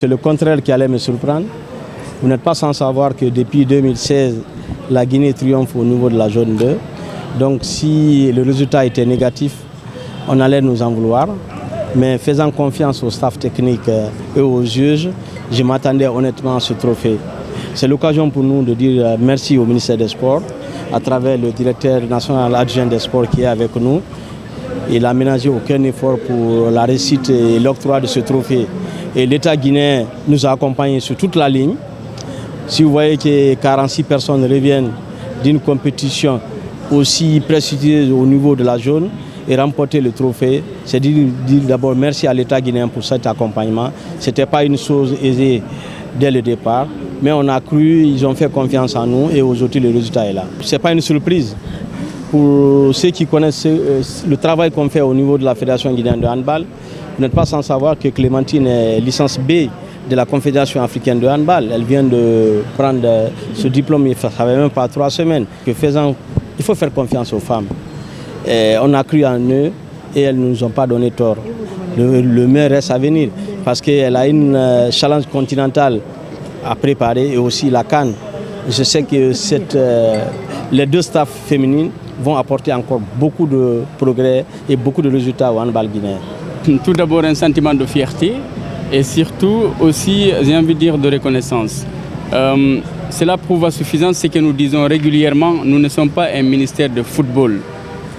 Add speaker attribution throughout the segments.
Speaker 1: C'est le contraire qui allait me surprendre. Vous n'êtes pas sans savoir que depuis 2016, la Guinée triomphe au niveau de la zone 2. Donc si le résultat était négatif, on allait nous en vouloir. Mais faisant confiance au staff technique et aux juges, je m'attendais honnêtement à ce trophée. C'est l'occasion pour nous de dire merci au ministère des Sports, à travers le directeur national adjoint des Sports qui est avec nous. Il n'a ménagé aucun effort pour la réussite et l'octroi de ce trophée. Et l'État guinéen nous a accompagnés sur toute la ligne. Si vous voyez que 46 personnes reviennent d'une compétition aussi prestigieuse au niveau de la zone et remporter le trophée, c'est dire d'abord merci à l'État guinéen pour cet accompagnement. Ce n'était pas une chose aisée dès le départ, mais on a cru, ils ont fait confiance en nous et aujourd'hui le résultat est là. Ce n'est pas une surprise. Pour ceux qui connaissent le travail qu'on fait au niveau de la Fédération guinéenne de handball, vous n'êtes pas sans savoir que Clémentine est licence B de la Confédération africaine de handball. Elle vient de prendre ce diplôme, il ne savait même pas 3 semaines. Il faut faire confiance aux femmes. Et on a cru en eux et elles ne nous ont pas donné tort. Le meilleur reste à venir parce qu'elle a une challenge continentale à préparer et aussi la CAN. Je sais que les deux staffs féminines vont apporter encore beaucoup de progrès et beaucoup de résultats au handball guinéen.
Speaker 2: Tout d'abord un sentiment de fierté et surtout aussi, j'ai envie de dire, de reconnaissance. Cela prouve à suffisance ce que nous disons régulièrement, nous ne sommes pas un ministère de football.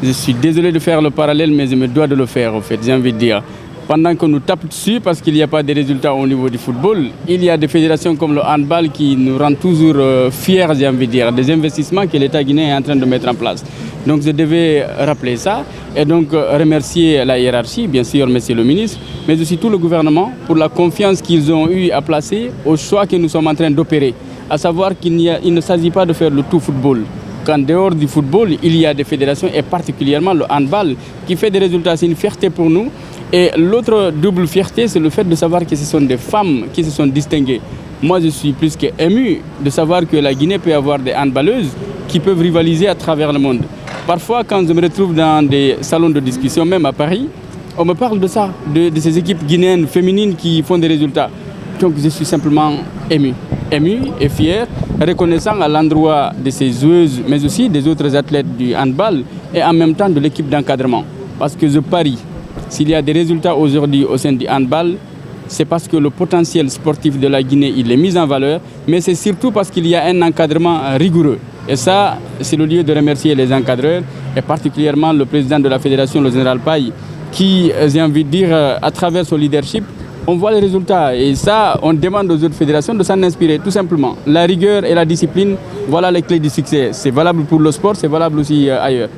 Speaker 2: Je suis désolé de faire le parallèle, mais je me dois de le faire, en fait, j'ai envie de dire. Pendant qu'on nous tape dessus parce qu'il n'y a pas de résultats au niveau du football, il y a des fédérations comme le handball qui nous rendent toujours fiers, j'ai envie de dire, des investissements que l'État guinéen est en train de mettre en place. Donc je devais rappeler ça et donc remercier la hiérarchie, bien sûr, monsieur le ministre, mais aussi tout le gouvernement pour la confiance qu'ils ont eu à placer au choix que nous sommes en train d'opérer. À savoir qu'il ne s'agit pas de faire le tout football. Qu'en dehors du football, il y a des fédérations et particulièrement le handball qui fait des résultats. C'est une fierté pour nous. Et l'autre double fierté, c'est le fait de savoir que ce sont des femmes qui se sont distinguées. Moi, je suis plus qu'ému de savoir que la Guinée peut avoir des handballeuses qui peuvent rivaliser à travers le monde. Parfois, quand je me retrouve dans des salons de discussion, même à Paris, on me parle de ça, de ces équipes guinéennes féminines qui font des résultats. Donc, je suis simplement ému et fier, reconnaissant à l'endroit de ces joueuses, mais aussi des autres athlètes du handball et en même temps de l'équipe d'encadrement. Parce que je parie, s'il y a des résultats aujourd'hui au sein du handball, c'est parce que le potentiel sportif de la Guinée il est mis en valeur, mais c'est surtout parce qu'il y a un encadrement rigoureux. Et ça, c'est le lieu de remercier les encadreurs, et particulièrement le président de la fédération, le général Paye, qui, j'ai envie de dire, à travers son leadership, on voit les résultats. Et ça, on demande aux autres fédérations de s'en inspirer, tout simplement. La rigueur et la discipline, voilà les clés du succès. C'est valable pour le sport, c'est valable aussi ailleurs.